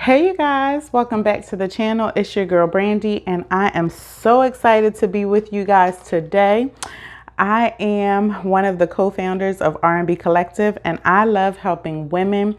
Hey you guys, welcome back to the channel. It's your girl Brandy and I am so excited to be with you guys today. I am one of the co-founders of R&B Collective and I love helping women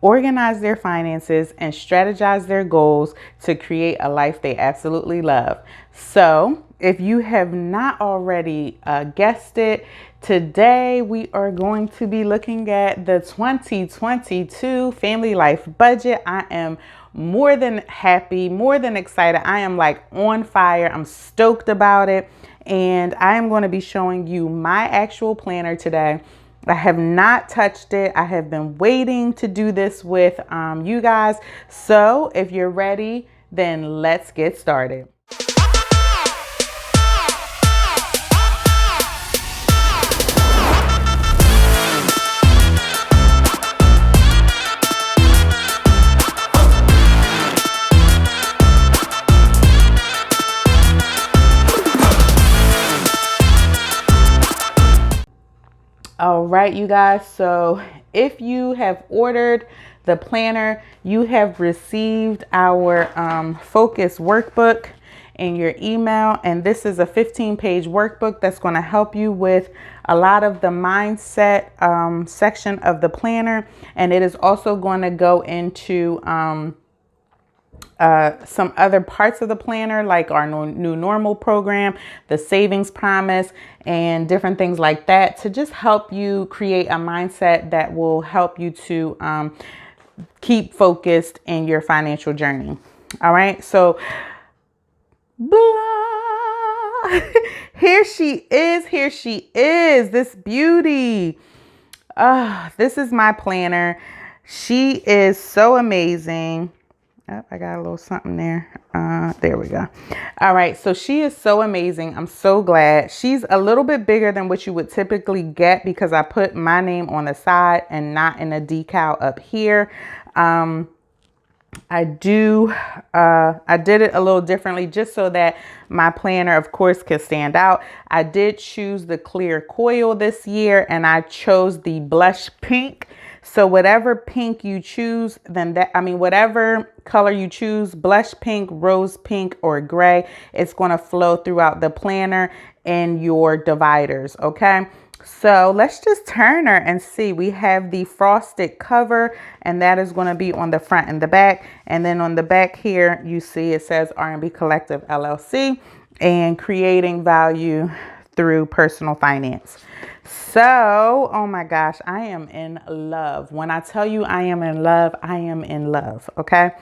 organize their finances and strategize their goals to create a life they absolutely love. So if you have not already guessed it, today we are going to be looking at the 2022 family life budget. I am more than happy, more than excited. I am like on fire. I'm stoked about it. And I am going to be showing you my actual planner today. I have not touched it. I have been waiting to do this with you guys. So if you're ready, then let's get started. All right, you guys. So if you have ordered the planner, you have received our F.O.C.U.S workbook in your email. And this is a 15-page workbook that's going to help you with a lot of the mindset section of the planner. And it is also going to go into some other parts of the planner, like our new normal program, the savings promise, and different things like that, to just help you create a mindset that will help you to keep focused in your financial journey. All right, so blah. Here she is, this beauty. This is my planner. She is so amazing. Oh, I got a little something there. There we go. All right. So she is so amazing. I'm so glad. She's a little bit bigger than what you would typically get because I put my name on the side and not in a decal up here. I did it a little differently just so that my planner, of course, could stand out. I did choose the clear coil this year and I chose the blush pink. So whatever pink you choose, whatever color you choose, blush pink, rose pink, or gray, it's going to flow throughout the planner in your dividers. Okay. So let's just turn her and see. We have the frosted cover and that is going to be on the front and the back. And then on the back here, you see it says R&B Collective LLC and creating value through personal finance. So, oh my gosh, I am in love. When I tell you I am in love, I am in love. Okay.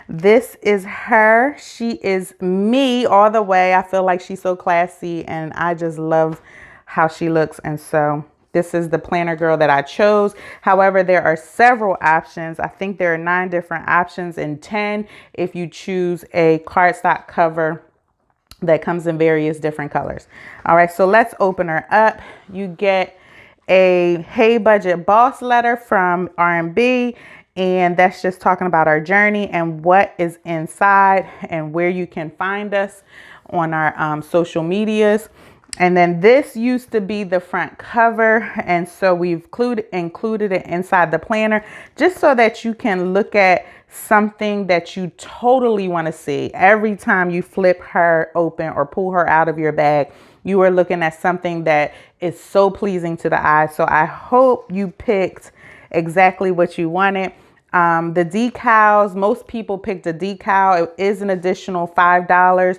This is her. She is me all the way. I feel like she's so classy and I just love how she looks. And so this is the planner girl that I chose. However, there are several options. I think there are 9 different options and 10 if you choose a cardstock cover that comes in various different colors. All right, so let's open her up. You get a Hey Budget Boss letter from R&B, and that's just talking about our journey and what is inside and where you can find us on our social medias. And then this used to be the front cover. And so we've included it inside the planner just so that you can look at something that you totally want to see. Every time you flip her open or pull her out of your bag, you are looking at something that is so pleasing to the eye. So I hope you picked exactly what you wanted. The decals, most people picked a decal. It is an additional $5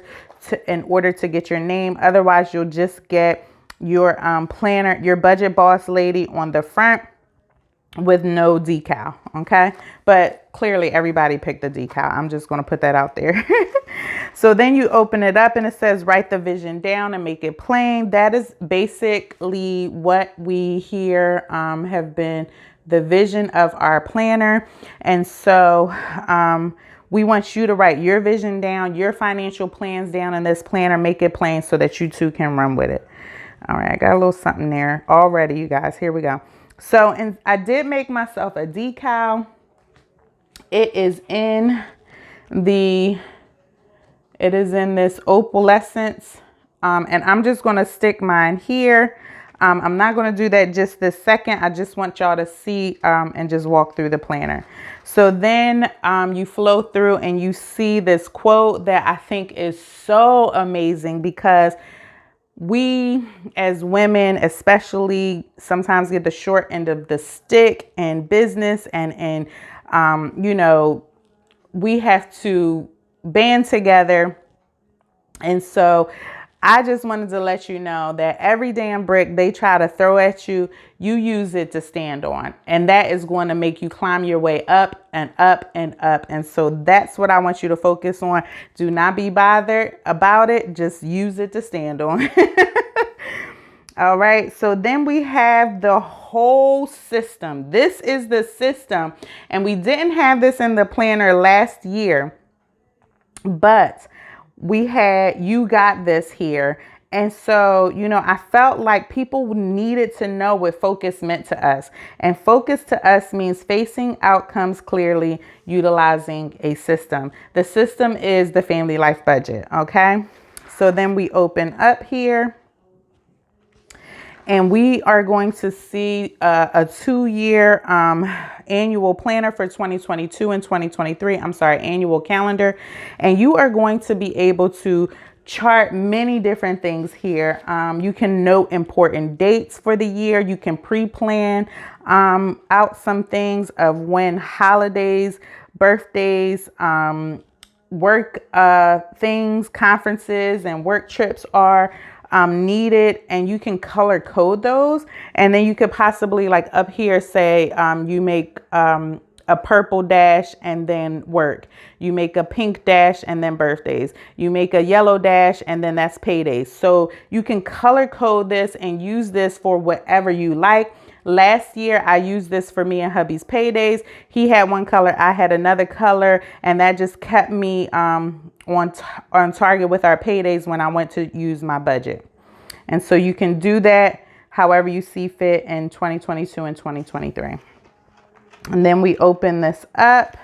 in order to get your name. Otherwise, you'll just get your planner, your budget boss lady on the front with no decal. Okay. But clearly everybody picked the decal. I'm just going to put that out there. So then you open it up and it says, write the vision down and make it plain. That is basically what we here have been the vision of our planner. And so we want you to write your vision down, your financial plans down in this planner, make it plain so that you too can run with it. All right, I got a little something there already, you guys. Here we go. So, and I did make myself a decal. It is in this opalescence. And I'm just going to stick mine here. I'm not going to do that just this second. I just want y'all to see and just walk through the planner. So then you flow through and you see this quote that I think is so amazing, because we as women especially sometimes get the short end of the stick in business, and you know, we have to band together. And so I just wanted to let you know that every damn brick they try to throw at you, you use it to stand on. And that is going to make you climb your way up and up and up. And so that's what I want you to focus on. Do not be bothered about it. Just use it to stand on. All right. So then we have the whole system. This is the system. And we didn't have this in the planner last year, but you got this here. And so, you know, I felt like people needed to know what focus meant to us. And focus to us means facing outcomes clearly, utilizing a system. The system is the family life budget. Okay. So then we open up here. And we are going to see a 2-year annual planner for 2022 and 2023. I'm sorry, annual calendar. And you are going to be able to chart many different things here. You can note important dates for the year. You can pre-plan out some things of when holidays, birthdays, work things, conferences, and work trips are needed, and you can color code those. And then you could possibly, like up here, say you make a purple dash and then work. You make a pink dash and then birthdays. You make a yellow dash and then that's paydays. So you can color code this and use this for whatever you like. Last year, I used this for me and hubby's paydays. He had one color, I had another color, and that just kept me on target with our paydays when I went to use my budget. And so you can do that however you see fit in 2022 and 2023. And then we open this up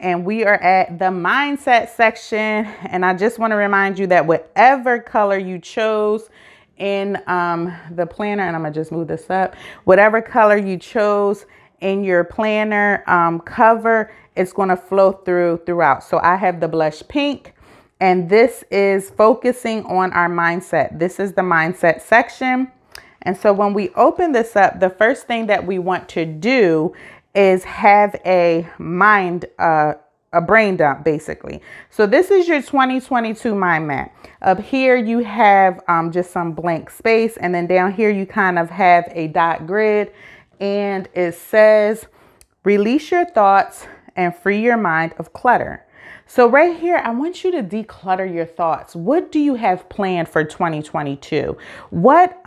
and we are at the mindset section. And I just want to remind you that whatever color you chose in the planner, and I'm gonna just move this up, whatever color you chose in your planner cover, it's going to flow throughout. So I have the blush pink, and this is focusing on our mindset. This is the mindset section. And so when we open this up, the first thing that we want to do is have a brain dump, basically. So this is your 2022 mind map. Up here, you have just some blank space. And then down here, you kind of have a dot grid. And it says, release your thoughts and free your mind of clutter. So right here, I want you to declutter your thoughts. What do you have planned for 2022? What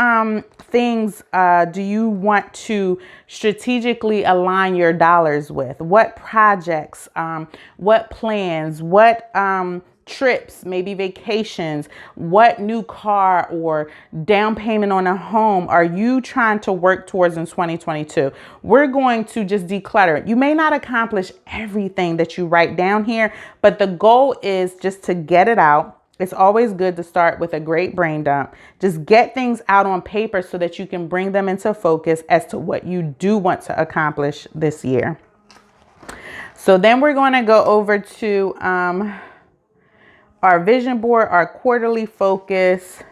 things do you want to strategically align your dollars with? What projects, what plans, what trips, maybe vacations, what new car or down payment on a home are you trying to work towards in 2022? We're going to just declutter it. You may not accomplish everything that you write down here, but the goal is just to get it out. It's always good to start with a great brain dump. Just get things out on paper so that you can bring them into focus as to what you do want to accomplish this year. So then we're going to go over to our vision board, our quarterly focus,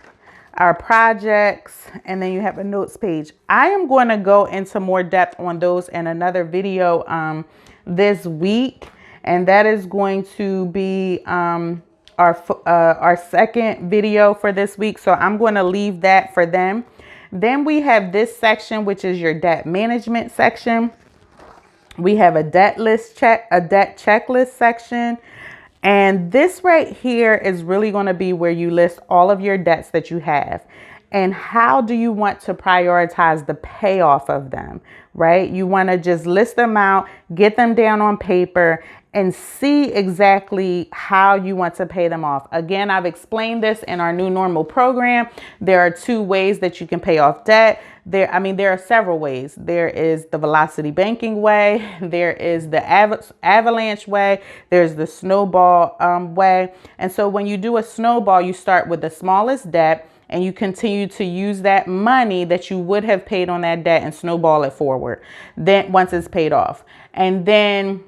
our projects, and then you have a notes page. I am going to go into more depth on those in another video this week, and that is going to be our second video for this week. So I'm going to leave that for them. Then we have this section, which is your debt management section. We have a debt checklist section. And this right here is really going to be where you list all of your debts that you have. And how do you want to prioritize the payoff of them, right? You want to just list them out, get them down on paper, and see exactly how you want to pay them off. Again, I've explained this in our new normal program. There are 2 ways that you can pay off debt. There are several ways. There is the velocity banking way. There is the avalanche way. There's the snowball way. And so when you do a snowball, you start with the smallest debt, and you continue to use that money that you would have paid on that debt and snowball it forward then once it's paid off. And then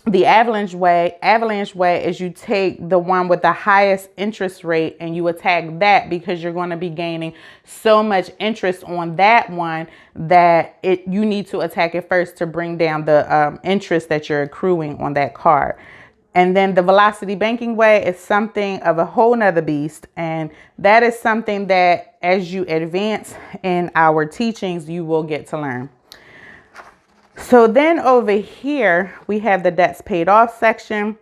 the avalanche way is you take the one with the highest interest rate and you attack that, because you're going to be gaining so much interest on that one that you need to attack it first to bring down the interest that you're accruing on that card. And then the velocity banking way is something of a whole nother beast. And that is something that as you advance in our teachings, you will get to learn. So then over here, we have the debts paid off section.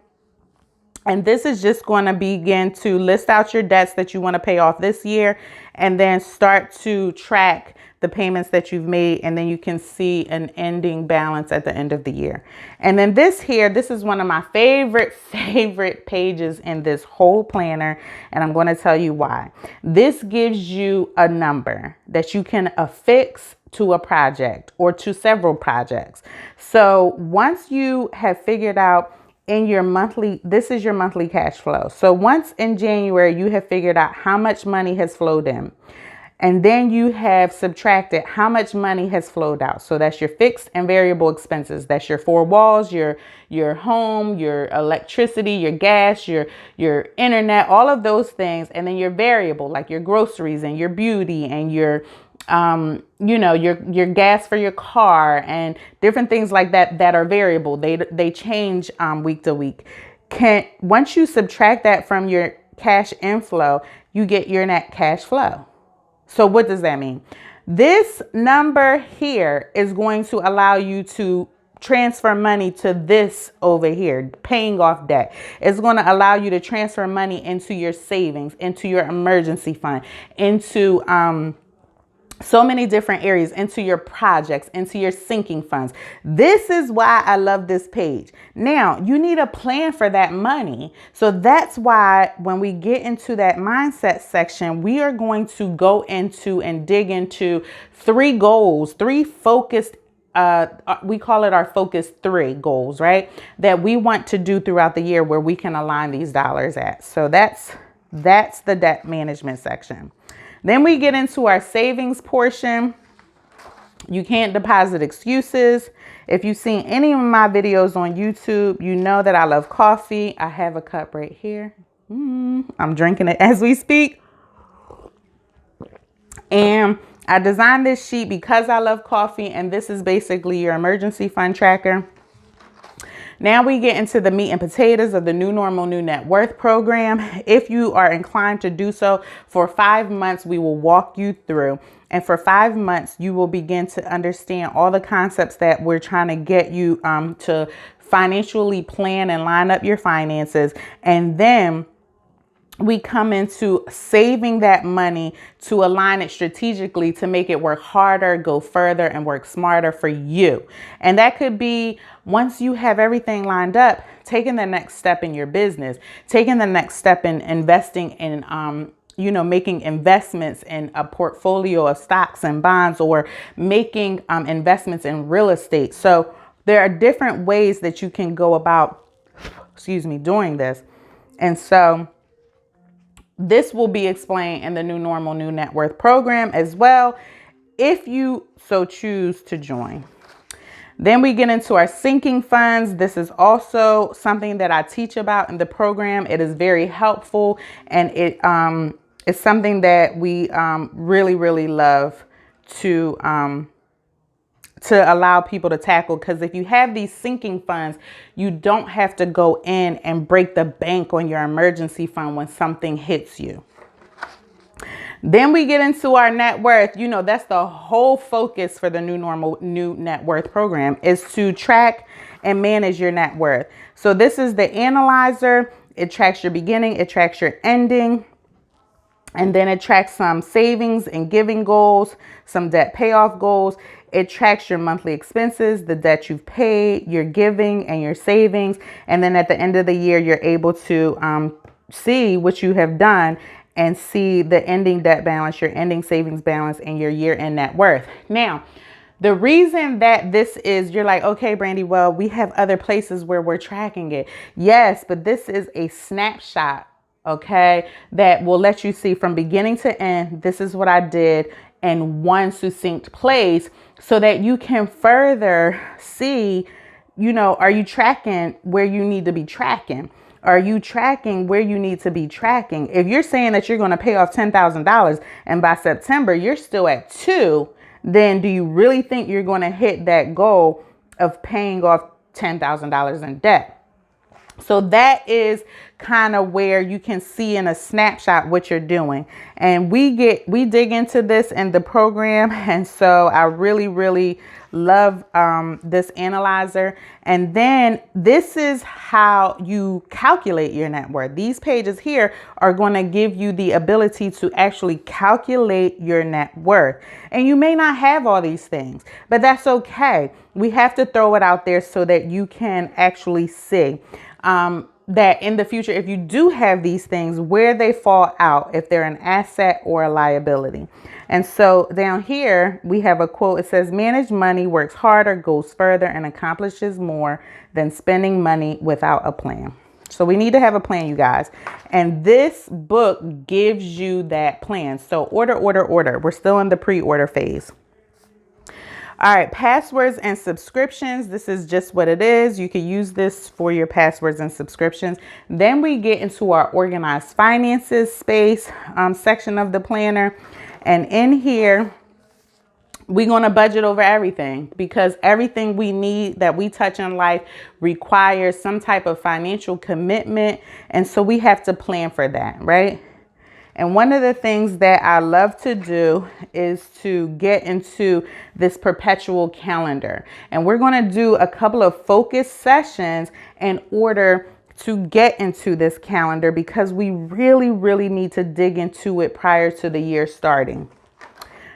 And this is just going to begin to list out your debts that you want to pay off this year, and then start to track the payments that you've made. And then you can see an ending balance at the end of the year. And then this is one of my favorite pages in this whole planner. And I'm going to tell you why. This gives you a number that you can affix to a project or to several projects. So once you have figured out in your monthly, this is your monthly cash flow. So once in January, you have figured out how much money has flowed in, and then you have subtracted how much money has flowed out. So that's your fixed and variable expenses. That's your four walls, your home, your electricity, your gas, your internet, all of those things. And then your variable, like your groceries and your beauty and your your gas for your car and different things like that are variable. They change week to week. Once you subtract that from your cash inflow, you get your net cash flow. So what does that mean? This number here is going to allow you to transfer money to this over here, paying off debt. It's going to allow you to transfer money into your savings, into your emergency fund, into so many different areas, into your projects, into your sinking funds. This is why I love this page. Now, you need a plan for that money. So that's why when we get into that mindset section, we are going to go into and dig into 3 goals, 3 focused we call it our focus 3 goals, right? That we want to do throughout the year where we can align these dollars at. So that's the debt management section. Then we get into our savings portion. You can't deposit excuses. If you've seen any of my videos on YouTube, you know that I love coffee. I have a cup right here. I'm drinking it as we speak. And I designed this sheet because I love coffee, and this is basically your emergency fund tracker. Now we get into the meat and potatoes of the New Normal, New Net Worth program. If you are inclined to do so, for 5 months, we will walk you through. And for 5 months, you will begin to understand all the concepts that we're trying to get you to financially plan and line up your finances. And then we come into saving that money to align it strategically to make it work harder, go further, and work smarter for you. And that could be, once you have everything lined up, taking the next step in your business, taking the next step in investing in, making investments in a portfolio of stocks and bonds, or making investments in real estate. So there are different ways that you can go about, doing this. And so this will be explained in the New Normal, New Net Worth program as well, if you so choose to join. Then we get into our sinking funds. This is also something that I teach about in the program. It is very helpful, and it is something that we really, really love to allow people to tackle, because if you have these sinking funds, you don't have to go in and break the bank on your emergency fund when something hits you. Then we get into our net worth. That's the whole focus for the New Normal, New Net Worth program, is to track and manage your net worth. So this is the analyzer. It tracks your beginning, it tracks your ending, and then it tracks some savings and giving goals, some debt payoff goals. It tracks your monthly expenses, the debt you've paid, your giving, and your savings. And then at the end of the year, you're able to see what you have done and see the ending debt balance, your ending savings balance, and your year-end net worth. Now, the reason that this is, you're like, okay, Brandy, well, we have other places where we're tracking it. Yes, but this is a snapshot okay, that will let you see from beginning to end, this is what I did in one succinct place, so that you can further see, are you tracking where you need to be tracking? Are you tracking where you need to be tracking? If you're saying that you're going to pay off $10,000 and by September you're still at 2, then do you really think you're going to hit that goal of paying off $10,000 in debt? So that is kind of where you can see in a snapshot what you're doing. And we dig into this in the program. And so I really, really love this analyzer. And then this is how you calculate your net worth. These pages here are going to give you the ability to actually calculate your net worth. And you may not have all these things, but that's okay. We have to throw it out there so that you can actually see that in the future, if you do have these things, where they fall out, if they're an asset or a liability. And so down here, we have a quote. It says, manage money, works harder, goes further, and accomplishes more than spending money without a plan. So we need to have a plan, you guys. And this book gives you that plan. So order. We're still in the pre-order phase. All right, passwords and subscriptions. This is just what it is. You can use this for your passwords and subscriptions. Then we get into our organized finances space section of the planner. And in here, we're going to budget over everything, because everything we need that we touch in life requires some type of financial commitment. And so we have to plan for that, right? And one of the things that I love to do is to get into this perpetual calendar. And we're going to do a couple of focus sessions in order to get into this calendar, because we really, really need to dig into it prior to the year starting.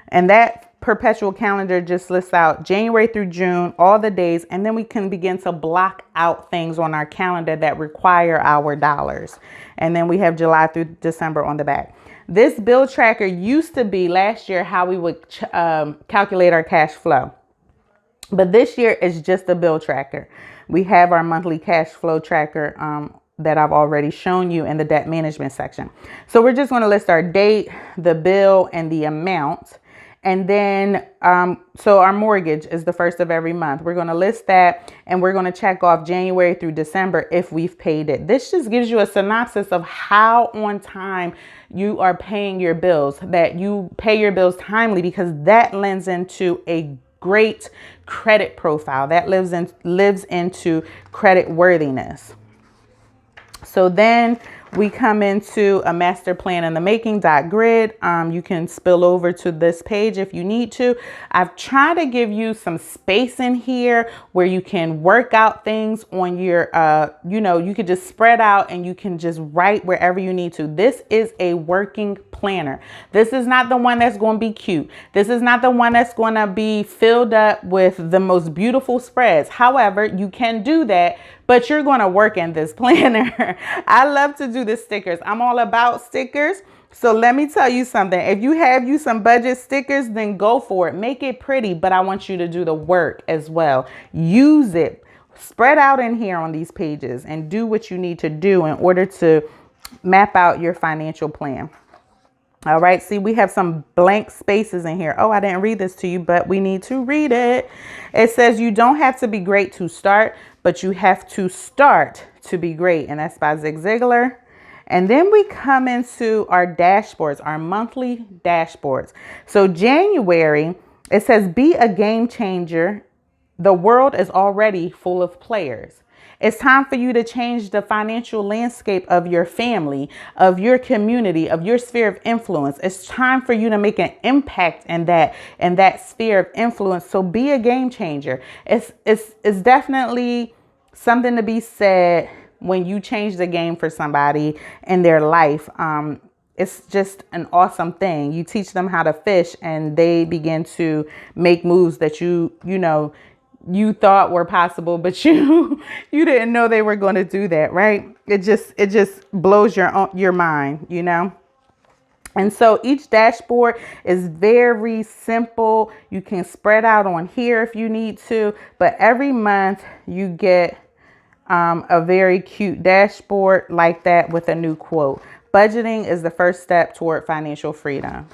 And that perpetual calendar just lists out January through June, all the days, and then we can begin to block out things on our calendar that require our dollars. And then we have July through December on the back. This bill tracker used to be last year how we would calculate our cash flow. But this year is just a bill tracker. We have our monthly cash flow tracker that I've already shown you in the debt management section. So we're just going to list our date, the bill, and the amount. And then, so our mortgage is the first of every month. We're going to list that, and we're going to check off January through December if we've paid it. This just gives you a synopsis of how on time you are paying your bills, that you pay your bills timely, because that lends into a great credit profile. That lives into credit worthiness. So then we come into a master plan in the making grid. You can spill over to this page if you need to. I've tried to give you some space in here where you can work out things on your, you could just spread out and you can just write wherever you need to. This is a working planner. This is not the one that's going to be cute. This is not the one that's going to be filled up with the most beautiful spreads. However, you can do that, but you're going to work in this planner. I love to do the stickers. I'm all about stickers. So let me tell you something. If you have some budget stickers, then go for it. Make it pretty, but I want you to do the work as well. Use it. Spread out in here on these pages and do what you need to do in order to map out your financial plan. All right. See, we have some blank spaces in here. Oh, I didn't read this to you, but we need to read it. It says you don't have to be great to start, but you have to start to be great. And that's by Zig Ziglar. And then we come into our dashboards, our monthly dashboards. So January, it says be a game changer. The world is already full of players. It's time for you to change the financial landscape of your family, of your community, of your sphere of influence. It's time for you to make an impact in that sphere of influence. So be a game changer. It's definitely something to be said when you change the game for somebody in their life. It's just an awesome thing. You teach them how to fish and they begin to make moves that you thought were possible, but you didn't know they were going to do that, right? It just blows your mind, And so each dashboard is very simple. You can spread out on here if you need to, but every month you get a very cute dashboard like that with a new quote. Budgeting is the first step toward financial freedom.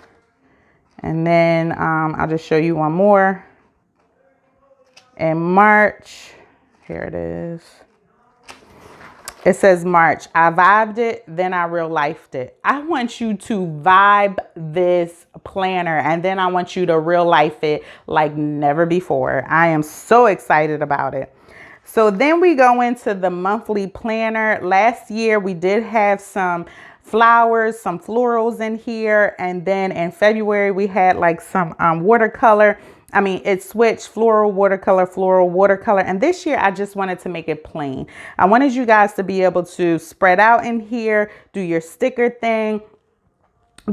And then I'll just show you one more. In March, here it is. It says March, I vibed it, then I real lifed it. I want you to vibe this planner and then I want you to real life it like never before. I am so excited about it. So then we go into the monthly planner. Last year we did have some flowers, some florals in here. And then in February we had like some watercolor. I mean, it switched floral, watercolor. And this year I just wanted to make it plain. I wanted you guys to be able to spread out in here, do your sticker thing,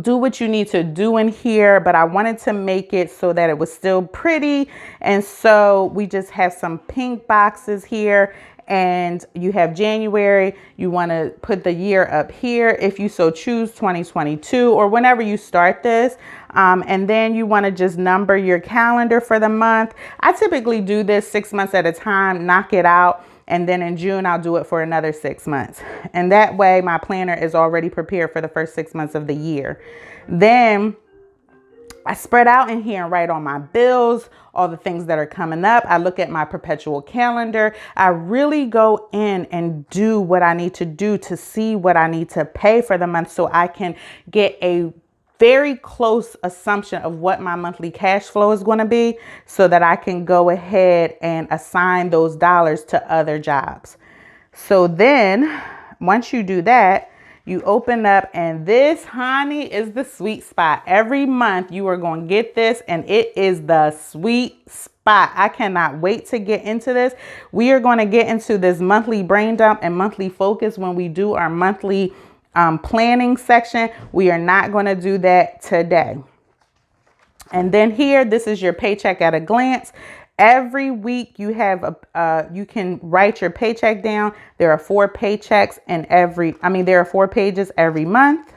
do what you need to do in here, but I wanted to make it so that it was still pretty. And so we just have some pink boxes here, and you have January. You want to put the year up here if you so choose, 2022 or whenever you start this. And then you want to just number your calendar for the month. I typically do this 6 months at a time, knock it out. And then in June, I'll do it for another 6 months. And that way my planner is already prepared for the first 6 months of the year. Then I spread out in here and write on my bills, all the things that are coming up. I look at my perpetual calendar. I really go in and do what I need to do to see what I need to pay for the month so I can get a very close assumption of what my monthly cash flow is going to be so that I can go ahead and assign those dollars to other jobs. So then once you do that, you open up, and this, honey, is the sweet spot. Every month you are going to get this, and it is the sweet spot. I cannot wait to get into this. We are going to get into this monthly brain dump and monthly focus when we do our monthly planning section. We are not going to do that today. And then here, this is your paycheck at a glance. Every week you have you can write your paycheck down. There are 4 paychecks in there are 4 pages every month.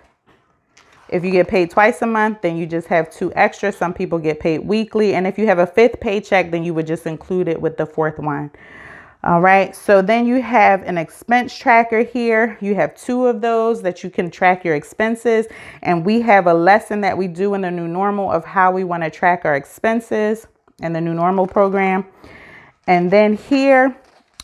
If you get paid twice a month, then you just have 2 extra. Some people get paid weekly. And if you have a 5th paycheck, then you would just include it with the 4th one. All right. So then you have an expense tracker here. You have 2 of those that you can track your expenses. And we have a lesson that we do in the new normal of how we want to track our expenses in the new normal program. And then here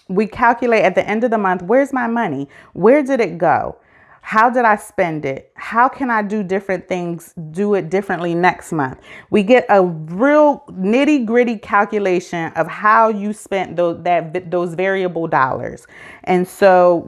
we calculate at the end of the month, where's my money? Where did it go? How did I spend it? How can I do different things, do it differently next month? We get a real nitty gritty calculation of how you spent those variable dollars. And so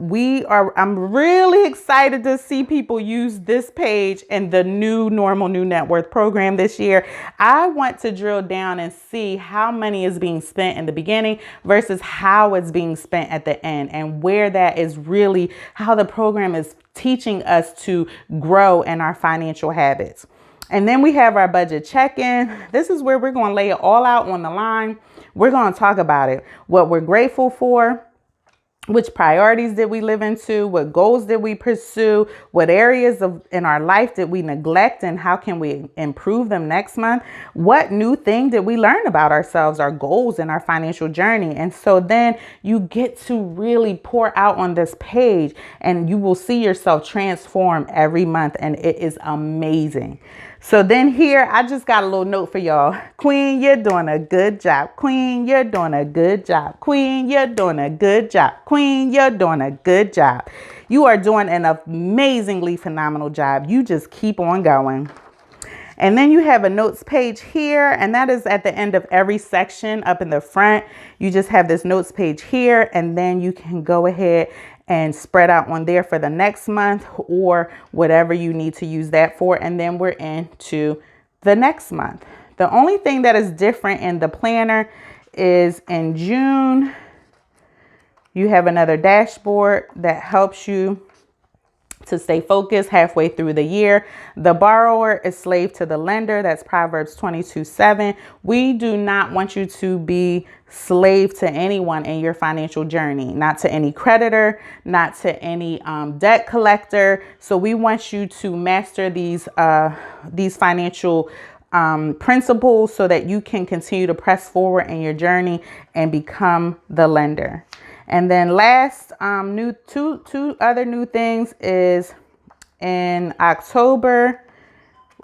I'm really excited to see people use this page in the new normal, new net worth program this year. I want to drill down and see how money is being spent in the beginning versus how it's being spent at the end, and where that is really how the program is teaching us to grow in our financial habits. And then we have our budget check-in. This is where we're going to lay it all out on the line. We're going to talk about it, what we're grateful for, which priorities did we live into, what goals did we pursue, what areas in our life did we neglect, and how can we improve them next month? What new thing did we learn about ourselves, our goals, and our financial journey? And so then you get to really pour out on this page, and you will see yourself transform every month, and it is amazing. So then here, I just got a little note for y'all. Queen, you're doing a good job. Queen, you're doing a good job. Queen, you're doing a good job. Queen, you're doing a good job. You are doing an amazingly phenomenal job. You just keep on going. And then you have a notes page here, and that is at the end of every section up in the front. You just have this notes page here, and then you can go ahead and spread out on there for the next month or whatever you need to use that for. And then we're into the next month. The only thing that is different in the planner is in June, you have another dashboard that helps you to stay focused halfway through the year. The borrower is slave to the lender. That's Proverbs 22:7. We do not want you to be slave to anyone in your financial journey, not to any creditor, not to any debt collector. So we want you to master these financial principles so that you can continue to press forward in your journey and become the lender. And then last, two other new things is In October,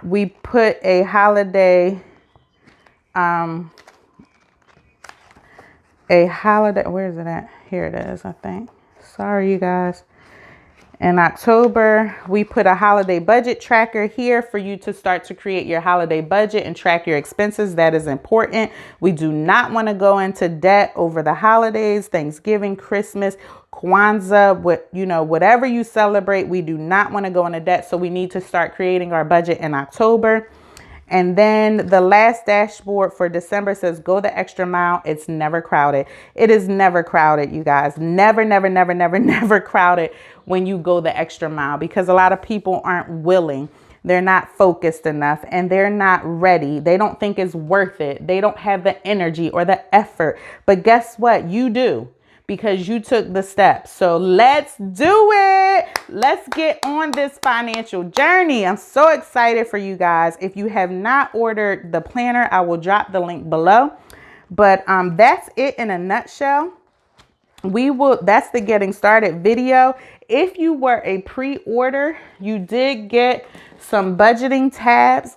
we put a holiday, where is it at? Here it is, I think. Sorry, you guys. In October, we put a holiday budget tracker here for you to start to create your holiday budget and track your expenses. That is important. We do not want to go into debt over the holidays, Thanksgiving, Christmas, Kwanzaa, whatever you celebrate. We do not want to go into debt. So we need to start creating our budget in October. And then the last dashboard for December says, go the extra mile. It's never crowded. It is never crowded, you guys. Never, never, never, never, never crowded when you go the extra mile, because a lot of people aren't willing. They're not focused enough and they're not ready. They don't think it's worth it. They don't have the energy or the effort. But guess what? You do, because you took the steps. So let's do it. Let's get on this financial journey. I'm so excited for you guys. If you have not ordered the planner, I will drop the link below. But that's it in a nutshell. That's the getting started video. If you were a pre-order, you did get some budgeting tabs,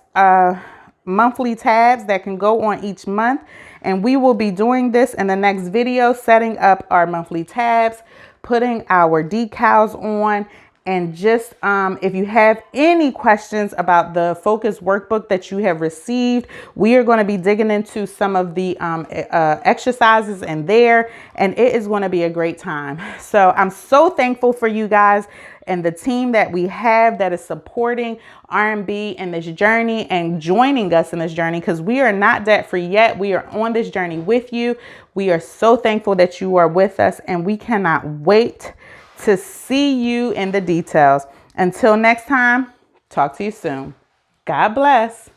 monthly tabs that can go on each month. And we will be doing this in the next video, setting up our monthly tabs, putting our decals on. And just if you have any questions about the Focus workbook that you have received, we are going to be digging into some of the exercises in there, and it is going to be a great time. So I'm so thankful for you guys and the team that we have that is supporting R&B in this journey and joining us in this journey, because we are not debt free yet. We are on this journey with you. We are so thankful that you are with us, and we cannot wait to see you in the details. Until next time, talk to you soon. God bless.